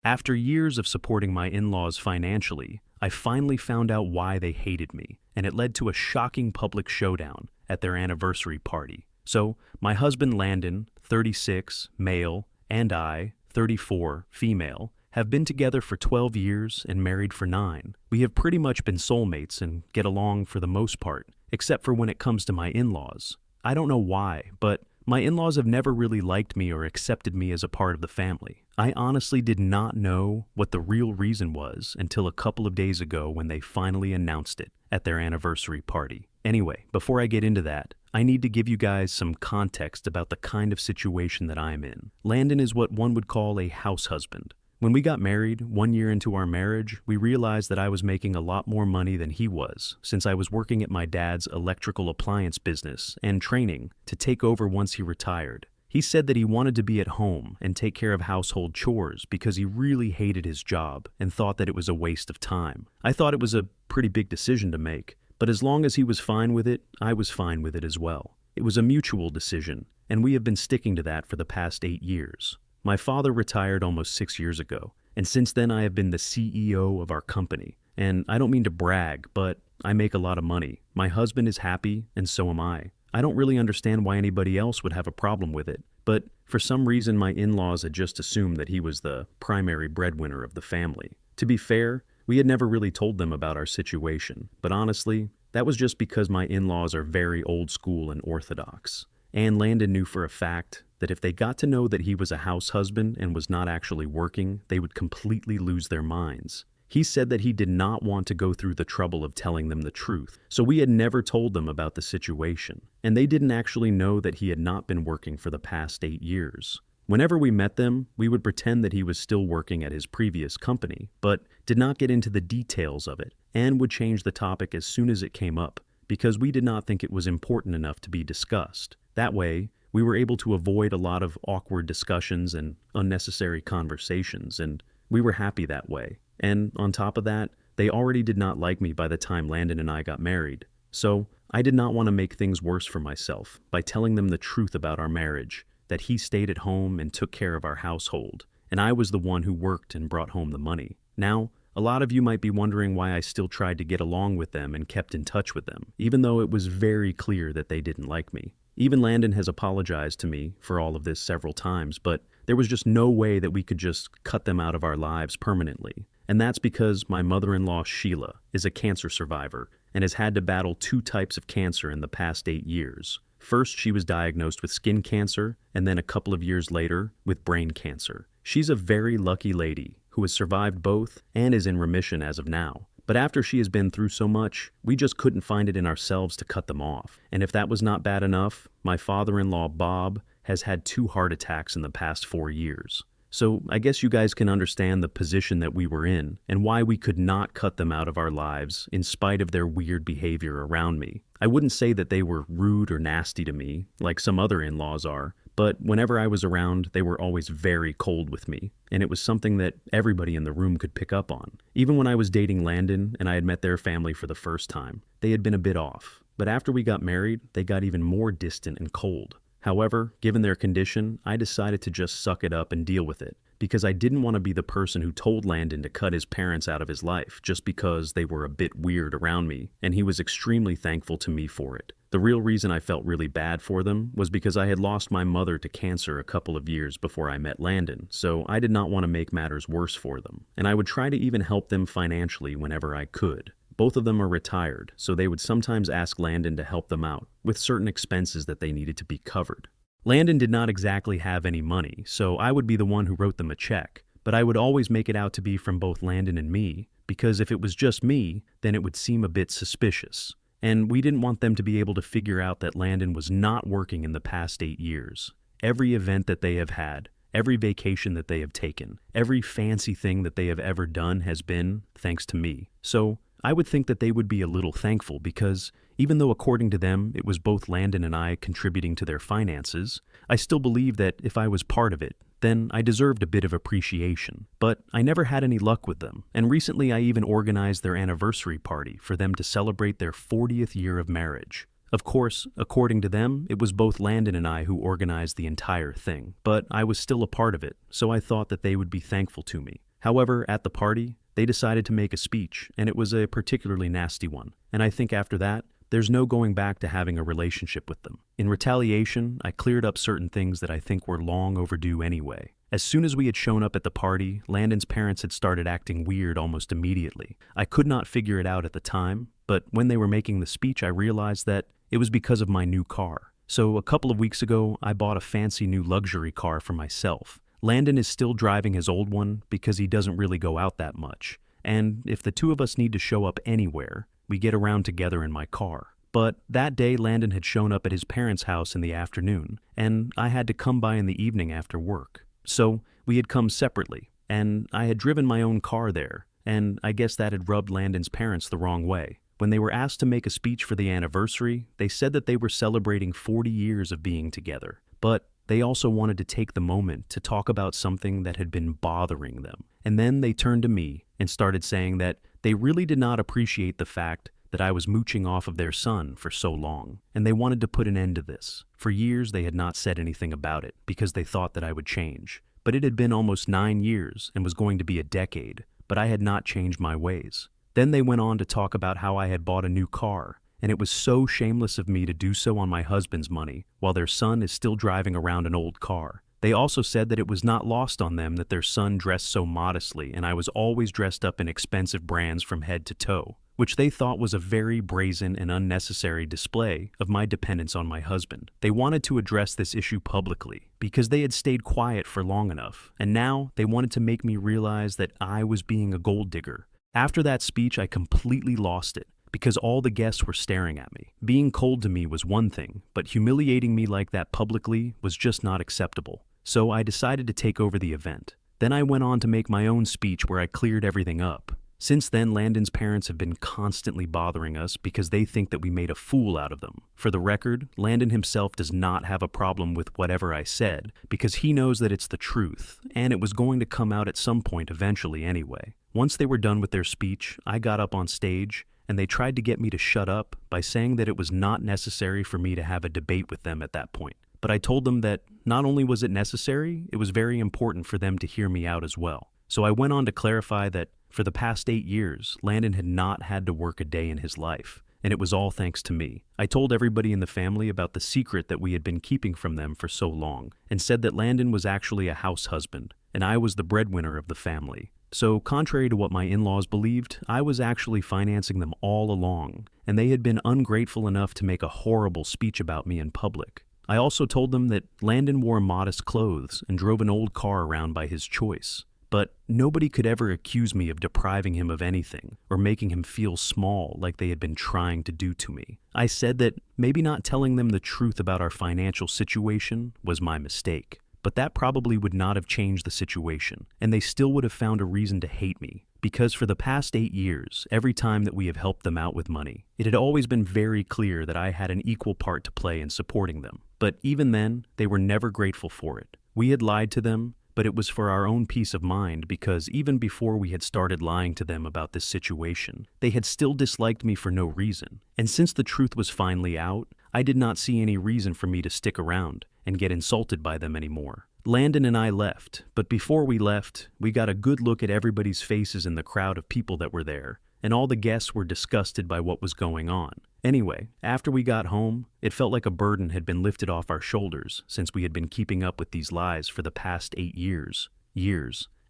After years of supporting my in-laws financially, I finally found out why they hated me, and it led to a shocking public showdown at their anniversary party. So, my husband Landon, 36, male, and I, 34, female, have been together for 12 years and married for 9. We have pretty much been soulmates and get along for the most part, except for when it comes to my in-laws. I don't know why, but my in-laws have never really liked me or accepted me as a part of the family. I honestly did not know what the real reason was until a couple of days ago when they finally announced it at their anniversary party. Anyway, before I get into that, I need to give you guys some context about the kind of situation that I'm in. Landon is what one would call a house husband. When we got married, 1 year into our marriage, we realized that I was making a lot more money than he was, since I was working at my dad's electrical appliance business and training to take over once he retired. He said that he wanted to be at home and take care of household chores because he really hated his job and thought that it was a waste of time. I thought it was a pretty big decision to make, but as long as he was fine with it, I was fine with it as well. It was a mutual decision, and we have been sticking to that for the past 8 years. My father retired almost 6 years ago, and since then I have been the CEO of our company. And I don't mean to brag, but I make a lot of money. My husband is happy, and so am I. I don't really understand why anybody else would have a problem with it, but for some reason my in-laws had just assumed that he was the primary breadwinner of the family. To be fair, we had never really told them about our situation, but honestly, that was just because my in-laws are very old school and orthodox. And Landon knew for a fact that if they got to know that he was a house husband and was not actually working, they would completely lose their minds. He said that he did not want to go through the trouble of telling them the truth, so we had never told them about the situation, and they didn't actually know that he had not been working for the past 8 years. Whenever we met them, we would pretend that he was still working at his previous company, but did not get into the details of it, and would change the topic as soon as it came up, because we did not think it was important enough to be discussed. That way, we were able to avoid a lot of awkward discussions and unnecessary conversations, and we were happy that way. And on top of that, they already did not like me by the time Landon and I got married. So I did not want to make things worse for myself by telling them the truth about our marriage, that he stayed at home and took care of our household, and I was the one who worked and brought home the money. Now, a lot of you might be wondering why I still tried to get along with them and kept in touch with them, even though it was very clear that they didn't like me. Even Landon has apologized to me for all of this several times, but there was just no way that we could just cut them out of our lives permanently. And that's because my mother-in-law, Sheila, is a cancer survivor and has had to battle 2 types of cancer in the past 8 years. First, she was diagnosed with skin cancer, and then a couple of years later, with brain cancer. She's a very lucky lady who has survived both and is in remission as of now. But after she has been through so much, we just couldn't find it in ourselves to cut them off. And if that was not bad enough, my father-in-law, Bob, has had 2 heart attacks in the past 4 years. So I guess you guys can understand the position that we were in and why we could not cut them out of our lives in spite of their weird behavior around me. I wouldn't say that they were rude or nasty to me, like some other in-laws are, but whenever I was around, they were always very cold with me, and it was something that everybody in the room could pick up on. Even when I was dating Landon and I had met their family for the first time, they had been a bit off. But after we got married, they got even more distant and cold. However, given their condition, I decided to just suck it up and deal with it, because I didn't want to be the person who told Landon to cut his parents out of his life just because they were a bit weird around me, and he was extremely thankful to me for it. The real reason I felt really bad for them was because I had lost my mother to cancer a couple of years before I met Landon, so I did not want to make matters worse for them, and I would try to even help them financially whenever I could. Both of them are retired, so they would sometimes ask Landon to help them out with certain expenses that they needed to be covered. Landon did not exactly have any money, so I would be the one who wrote them a check, but I would always make it out to be from both Landon and me, because if it was just me, then it would seem a bit suspicious. And we didn't want them to be able to figure out that Landon was not working in the past 8 years. Every event that they have had, every vacation that they have taken, every fancy thing that they have ever done has been thanks to me. So I would think that they would be a little thankful because even though according to them it was both Landon and I contributing to their finances, I still believe that if I was part of it, then I deserved a bit of appreciation. But I never had any luck with them, and recently I even organized their anniversary party for them to celebrate their 40th year of marriage. Of course, according to them, it was both Landon and I who organized the entire thing, but I was still a part of it, so I thought that they would be thankful to me. However, at the party, they decided to make a speech, and it was a particularly nasty one. And I think after that, there's no going back to having a relationship with them. In retaliation, I cleared up certain things that I think were long overdue anyway. As soon as we had shown up at the party, Landon's parents had started acting weird almost immediately. I could not figure it out at the time, but when they were making the speech, I realized that it was because of my new car. So a couple of weeks ago, I bought a fancy new luxury car for myself. Landon is still driving his old one because he doesn't really go out that much. And if the two of us need to show up anywhere, we get around together in my car. But that day, Landon had shown up at his parents' house in the afternoon, and I had to come by in the evening after work. So we had come separately, and I had driven my own car there, and I guess that had rubbed Landon's parents the wrong way. When they were asked to make a speech for the anniversary, they said that they were celebrating 40 years of being together. But they also wanted to take the moment to talk about something that had been bothering them. And then they turned to me and started saying that they really did not appreciate the fact that I was mooching off of their son for so long, and they wanted to put an end to this. For years, they had not said anything about it because they thought that I would change. But it had been almost 9 years and was going to be a decade, but I had not changed my ways. Then they went on to talk about how I had bought a new car, and it was so shameless of me to do so on my husband's money, while their son is still driving around an old car. They also said that it was not lost on them that their son dressed so modestly and I was always dressed up in expensive brands from head to toe, which they thought was a very brazen and unnecessary display of my dependence on my husband. They wanted to address this issue publicly because they had stayed quiet for long enough, and now they wanted to make me realize that I was being a gold digger. After that speech, I completely lost it because all the guests were staring at me. Being cold to me was one thing, but humiliating me like that publicly was just not acceptable. So I decided to take over the event. Then I went on to make my own speech where I cleared everything up. Since then, Landon's parents have been constantly bothering us because they think that we made a fool out of them. For the record, Landon himself does not have a problem with whatever I said because he knows that it's the truth, and it was going to come out at some point eventually anyway. Once they were done with their speech, I got up on stage, and they tried to get me to shut up by saying that it was not necessary for me to have a debate with them at that point. But I told them that not only was it necessary, it was very important for them to hear me out as well. So I went on to clarify that for the past 8 years, Landon had not had to work a day in his life, and it was all thanks to me. I told everybody in the family about the secret that we had been keeping from them for so long, and said that Landon was actually a house husband, and I was the breadwinner of the family. So contrary to what my in-laws believed, I was actually financing them all along, and they had been ungrateful enough to make a horrible speech about me in public. I also told them that Landon wore modest clothes and drove an old car around by his choice. But nobody could ever accuse me of depriving him of anything or making him feel small like they had been trying to do to me. I said that maybe not telling them the truth about our financial situation was my mistake, but that probably would not have changed the situation, and they still would have found a reason to hate me. Because for the past 8 years, every time that we have helped them out with money, it had always been very clear that I had an equal part to play in supporting them. But even then, they were never grateful for it. We had lied to them, but it was for our own peace of mind because even before we had started lying to them about this situation, they had still disliked me for no reason. And since the truth was finally out, I did not see any reason for me to stick around and get insulted by them anymore. Landon and I left, but before we left, we got a good look at everybody's faces in the crowd of people that were there, and all the guests were disgusted by what was going on. Anyway, after we got home, it felt like a burden had been lifted off our shoulders since we had been keeping up with these lies for the past 8 years,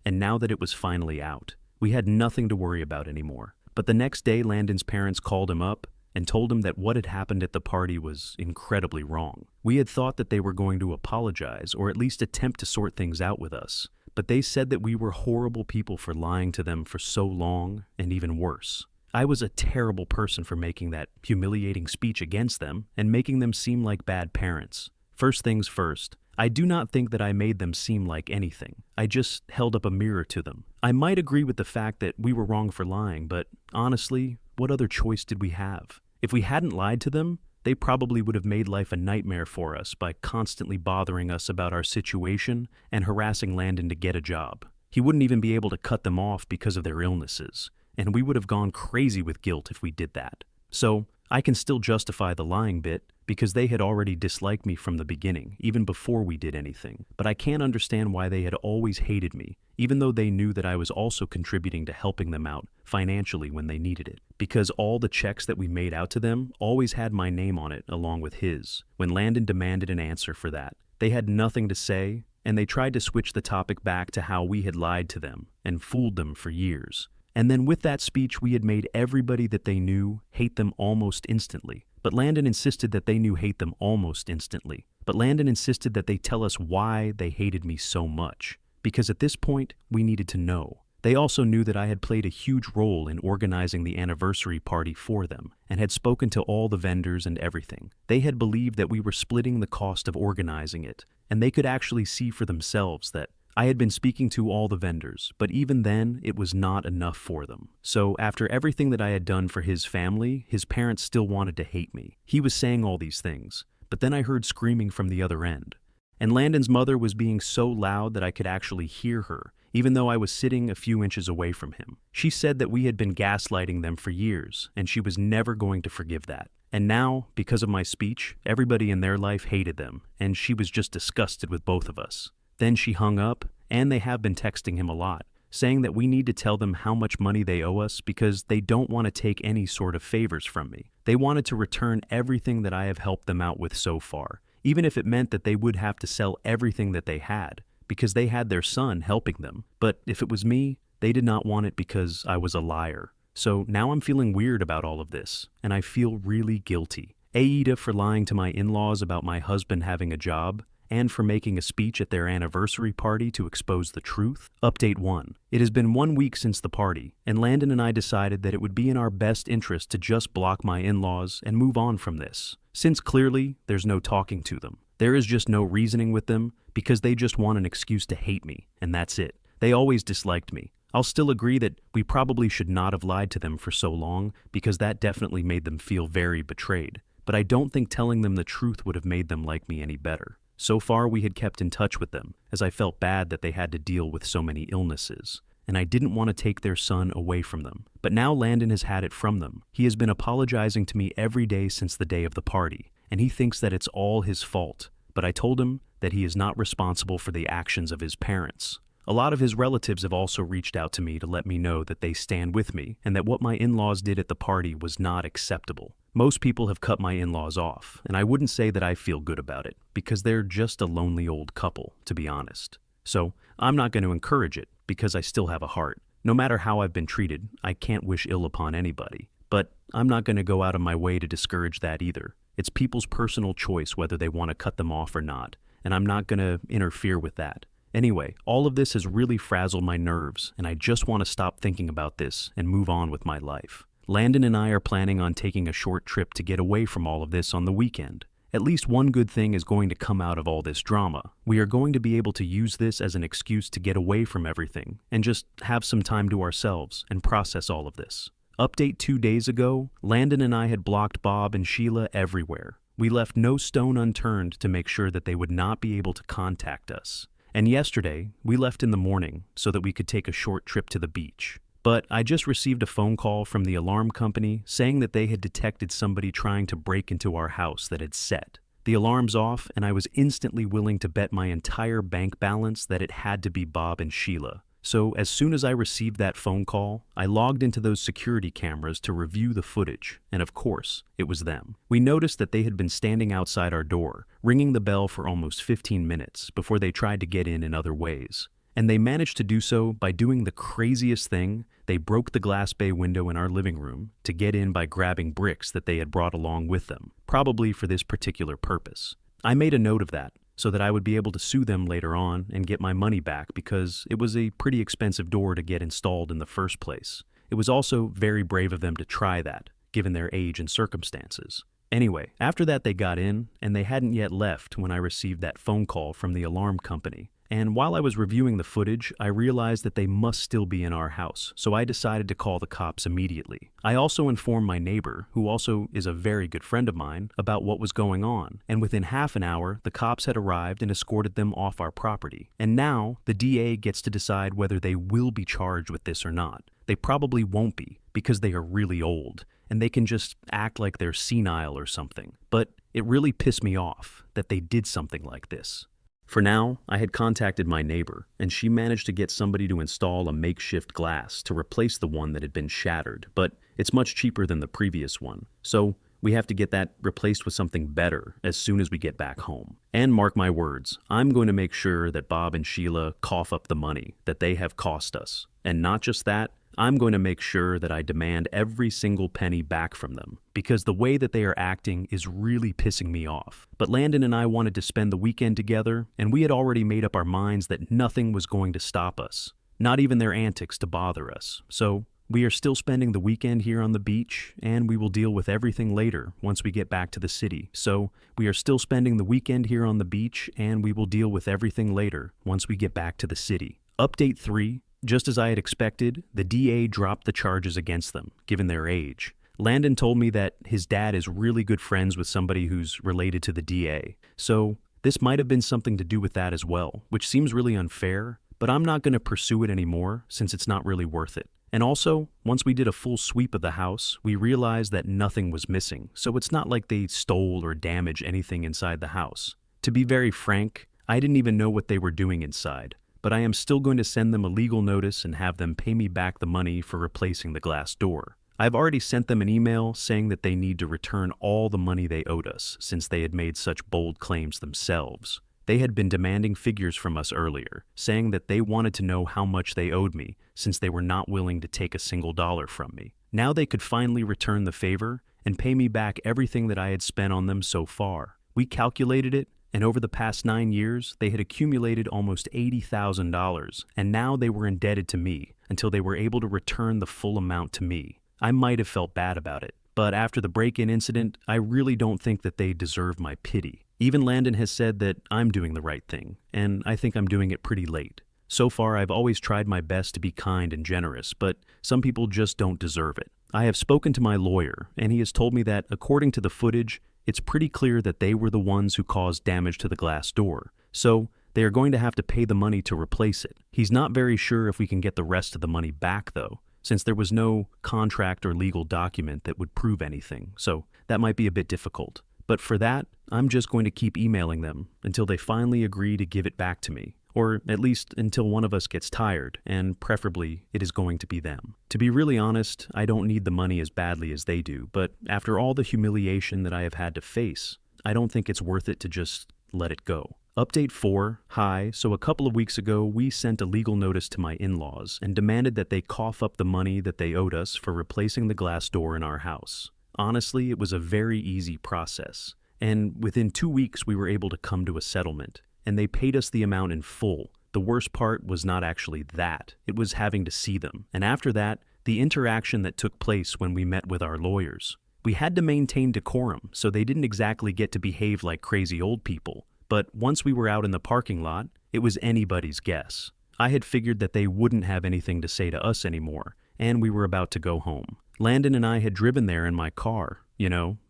and now that it was finally out, we had nothing to worry about anymore. But the next day, Landon's parents called him up and told him that what had happened at the party was incredibly wrong. We had thought that they were going to apologize or at least attempt to sort things out with us, but they said that we were horrible people for lying to them for so long, and even worse. I was a terrible person for making that humiliating speech against them and making them seem like bad parents. First things first, I do not think that I made them seem like anything. I just held up a mirror to them. I might agree with the fact that we were wrong for lying, but honestly, what other choice did we have? If we hadn't lied to them, they probably would have made life a nightmare for us by constantly bothering us about our situation and harassing Landon to get a job. He wouldn't even be able to cut them off because of their illnesses, and we would have gone crazy with guilt if we did that. So, I can still justify the lying bit because they had already disliked me from the beginning, even before we did anything. But I can't understand why they had always hated me, even though they knew that I was also contributing to helping them out financially when they needed it. Because all the checks that we made out to them always had my name on it along with his. When Landon demanded an answer for that, they had nothing to say, and they tried to switch the topic back to how we had lied to them and fooled them for years. And then with that speech, we had made everybody that they knew hate them almost instantly. But Landon insisted that they knew hate them almost instantly. But Landon insisted that they tell us why they hated me so much. Because at this point, we needed to know. They also knew that I had played a huge role in organizing the anniversary party for them and had spoken to all the vendors and everything. They had believed that we were splitting the cost of organizing it, and they could actually see for themselves that I had been speaking to all the vendors, but even then, it was not enough for them. So after everything that I had done for his family, his parents still wanted to hate me. He was saying all these things, but then I heard screaming from the other end. And Landon's mother was being so loud that I could actually hear her, even though I was sitting a few inches away from him. She said that we had been gaslighting them for years, and she was never going to forgive that. And now, because of my speech, everybody in their life hated them, and she was just disgusted with both of us. Then she hung up, and they have been texting him a lot, saying that we need to tell them how much money they owe us because they don't want to take any sort of favors from me. They wanted to return everything that I have helped them out with so far, even if it meant that they would have to sell everything that they had, because they had their son helping them. But if it was me, they did not want it because I was a liar. So now I'm feeling weird about all of this, and I feel really guilty. Aida for lying to my in-laws about my husband having a job, and for making a speech at their anniversary party to expose the truth. Update 1. It has been 1 week since the party, and Landon and I decided that it would be in our best interest to just block my in-laws and move on from this, since clearly there's no talking to them. There is just no reasoning with them because they just want an excuse to hate me, and that's it. They always disliked me. I'll still agree that we probably should not have lied to them for so long because that definitely made them feel very betrayed, but I don't think telling them the truth would have made them like me any better. So far, we had kept in touch with them, as I felt bad that they had to deal with so many illnesses, and I didn't want to take their son away from them. But now Landon has had it from them. He has been apologizing to me every day since the day of the party, and he thinks that it's all his fault. But I told him that he is not responsible for the actions of his parents. A lot of his relatives have also reached out to me to let me know that they stand with me and that what my in-laws did at the party was not acceptable. Most people have cut my in-laws off, and I wouldn't say that I feel good about it, because they're just a lonely old couple, to be honest. So I'm not going to encourage it, because I still have a heart. No matter how I've been treated, I can't wish ill upon anybody. But I'm not going to go out of my way to discourage that either. It's people's personal choice whether they want to cut them off or not, and I'm not going to interfere with that. Anyway, all of this has really frazzled my nerves, and I just want to stop thinking about this and move on with my life. Landon and I are planning on taking a short trip to get away from all of this on the weekend. At least one good thing is going to come out of all this drama. We are going to be able to use this as an excuse to get away from everything and just have some time to ourselves and process all of this. Update 2 days ago, Landon and I had blocked Bob and Sheila everywhere. We left no stone unturned to make sure that they would not be able to contact us. And yesterday, we left in the morning so that we could take a short trip to the beach. But I just received a phone call from the alarm company saying that they had detected somebody trying to break into our house that had set. The alarm's off, and I was instantly willing to bet my entire bank balance that it had to be Bob and Sheila. So as soon as I received that phone call, I logged into those security cameras to review the footage, and of course, it was them. We noticed that they had been standing outside our door, ringing the bell for almost 15 minutes before they tried to get in other ways. And they managed to do so by doing the craziest thing. They broke the glass bay window in our living room to get in by grabbing bricks that they had brought along with them, probably for this particular purpose. I made a note of that, so that I would be able to sue them later on and get my money back because it was a pretty expensive door to get installed in the first place. It was also very brave of them to try that, given their age and circumstances. Anyway, after that they got in, and they hadn't yet left when I received that phone call from the alarm company. And while I was reviewing the footage, I realized that they must still be in our house, so I decided to call the cops immediately. I also informed my neighbor, who also is a very good friend of mine, about what was going on, and within half an hour, the cops had arrived and escorted them off our property. And now, the DA gets to decide whether they will be charged with this or not. They probably won't be, because they are really old, and they can just act like they're senile or something. But It really pissed me off that they did something like this. For now, I had contacted my neighbor, and she managed to get somebody to install a makeshift glass to replace the one that had been shattered, but it's much cheaper than the previous one. So we have to get that replaced with something better as soon as we get back home. And mark my words, I'm going to make sure that Bob and Sheila cough up the money that they have cost us. And not just that, I'm going to make sure that I demand every single penny back from them, because the way that they are acting is really pissing me off. But Landon and I wanted to spend the weekend together, and we had already made up our minds that nothing was going to stop us, not even their antics to bother us. So we are still spending the weekend here on the beach, and we will deal with everything later once we get back to the city. So we are still spending the weekend here on the beach, and we will deal with everything later once we get back to the city. Update 3. Just as I had expected, the DA dropped the charges against them, given their age. Landon told me that his dad is really good friends with somebody who's related to the DA. So this might have been something to do with that as well, which seems really unfair, but I'm not going to pursue it anymore since it's not really worth it. And also, once we did a full sweep of the house, we realized that nothing was missing, so it's not like they stole or damaged anything inside the house. To be very frank, I didn't even know what they were doing inside, but I am still going to send them a legal notice and have them pay me back the money for replacing the glass door. I've already sent them an email saying that they need to return all the money they owed us since they had made such bold claims themselves. They had been demanding figures from us earlier, saying that they wanted to know how much they owed me since they were not willing to take a single dollar from me. Now they could finally return the favor and pay me back everything that I had spent on them so far. We calculated it, and over the past 9 years, they had accumulated almost $80,000, and now they were indebted to me until they were able to return the full amount to me. I might have felt bad about it, but after the break-in incident, I really don't think that they deserve my pity. Even Landon has said that I'm doing the right thing, and I think I'm doing it pretty late. So far, I've always tried my best to be kind and generous, but some people just don't deserve it. I have spoken to my lawyer, and he has told me that, according to the footage, it's pretty clear that they were the ones who caused damage to the glass door, so they are going to have to pay the money to replace it. He's not very sure if we can get the rest of the money back, though, since there was no contract or legal document that would prove anything, so that might be a bit difficult. But for that, I'm just going to keep emailing them until they finally agree to give it back to me, or at least until one of us gets tired, and preferably it is going to be them. To be really honest, I don't need the money as badly as they do, but after all the humiliation that I have had to face, I don't think it's worth it to just let it go. Update 4. Hi, so a couple of weeks ago, we sent a legal notice to my in-laws and demanded that they cough up the money that they owed us for replacing the glass door in our house. Honestly, it was a very easy process, and within 2 weeks we were able to come to a settlement, and they paid us the amount in full. The worst part was not actually that, it was having to see them, and after that, the interaction that took place when we met with our lawyers. We had to maintain decorum, so they didn't exactly get to behave like crazy old people, but once we were out in the parking lot, it was anybody's guess. I had figured that they wouldn't have anything to say to us anymore, and we were about to go home. Landon and I had driven there in my car,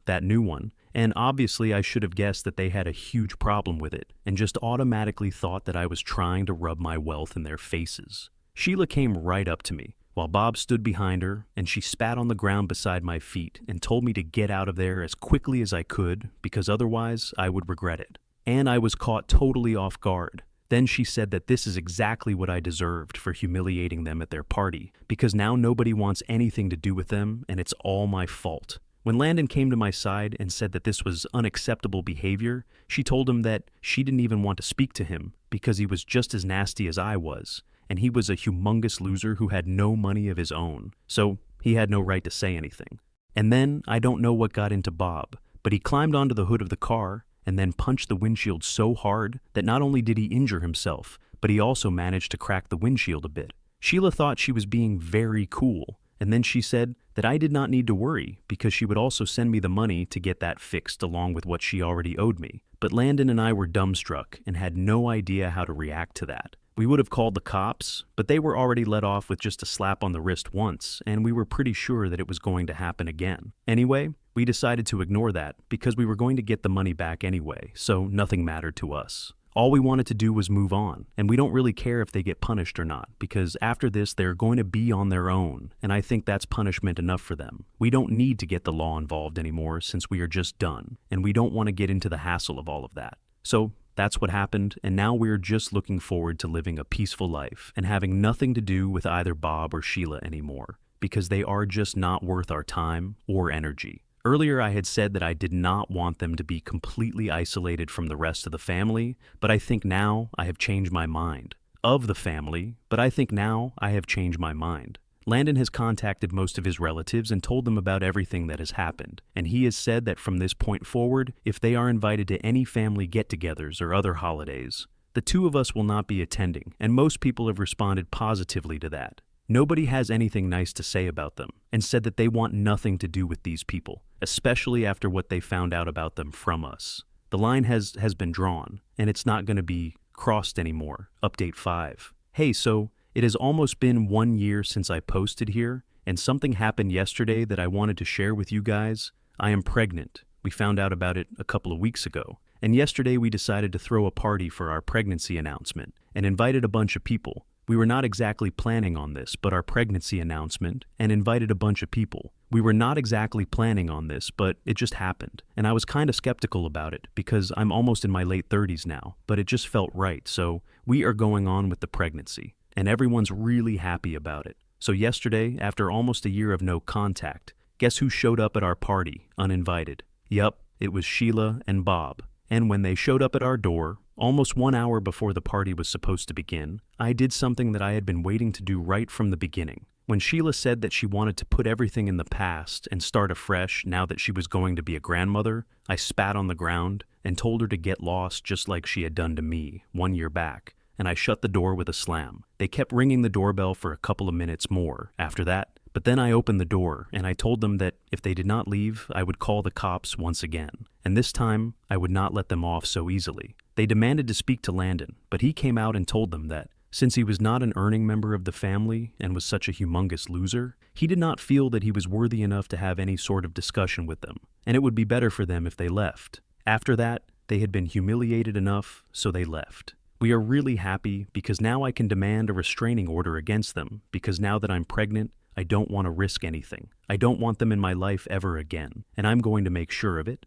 that new one, and obviously I should have guessed that they had a huge problem with it, and just automatically thought that I was trying to rub my wealth in their faces. Sheila came right up to me, while Bob stood behind her, and she spat on the ground beside my feet and told me to get out of there as quickly as I could, because otherwise I would regret it. And I was caught totally off guard. Then she said that this is exactly what I deserved for humiliating them at their party, because now nobody wants anything to do with them, and it's all my fault. When Landon came to my side and said that this was unacceptable behavior, she told him that she didn't even want to speak to him because he was just as nasty as I was, and he was a humongous loser who had no money of his own, so he had no right to say anything. And then, I don't know what got into Bob, but he climbed onto the hood of the car and then punched the windshield so hard that not only did he injure himself, but he also managed to crack the windshield a bit. Sheila thought she was being very cool, and then she said that I did not need to worry because she would also send me the money to get that fixed along with what she already owed me. But Landon and I were dumbstruck and had no idea how to react to that. We would have called the cops, but they were already let off with just a slap on the wrist once, and we were pretty sure that it was going to happen again. Anyway, we decided to ignore that because we were going to get the money back anyway, so nothing mattered to us. All we wanted to do was move on, and we don't really care if they get punished or not, because after this they're going to be on their own, and I think that's punishment enough for them. We don't need to get the law involved anymore since we are just done, and we don't want to get into the hassle of all of that. So that's what happened, and now we're just looking forward to living a peaceful life and having nothing to do with either Bob or Sheila anymore, because they are just not worth our time or energy. Earlier I had said that I did not want them to be completely isolated from the rest of the family, but I think now I have changed my mind. Of the family, but I think now I have changed my mind. Landon has contacted most of his relatives and told them about everything that has happened, and he has said that from this point forward, if they are invited to any family get-togethers or other holidays, the two of us will not be attending, and most people have responded positively to that. Nobody has anything nice to say about them, and said that they want nothing to do with these people, especially after what they found out about them from us. The line has been drawn, and it's not going to be crossed anymore. Update 5. Hey, so it has almost been 1 year since I posted here, and something happened yesterday that I wanted to share with you guys. I am pregnant. We found out about it a couple of weeks ago, and yesterday we decided to throw a party for our pregnancy announcement and invited a bunch of people. We were not exactly planning on this, but our pregnancy announcement, and invited a bunch of people. We were not exactly planning on this, but it just happened. And I was kind of skeptical about it because I'm almost in my late 30s now, but it just felt right. So we are going on with the pregnancy, and everyone's really happy about it. So yesterday, after almost a year of no contact, guess who showed up at our party, uninvited? Yup, it was Sheila and Bob. And when they showed up at our door, almost 1 hour before the party was supposed to begin, I did something that I had been waiting to do right from the beginning. When Sheila said that she wanted to put everything in the past and start afresh now that she was going to be a grandmother, I spat on the ground and told her to get lost just like she had done to me 1 year back, and I shut the door with a slam. They kept ringing the doorbell for a couple of minutes more after that, but then I opened the door and I told them that if they did not leave, I would call the cops once again, and this time I would not let them off so easily. They demanded to speak to Landon, but he came out and told them that since he was not an earning member of the family and was such a humongous loser, he did not feel that he was worthy enough to have any sort of discussion with them, and it would be better for them if they left. After that, they had been humiliated enough, so they left. We are really happy because now I can demand a restraining order against them, because now that I'm pregnant, I don't want to risk anything. I don't want them in my life ever again, and I'm going to make sure of it.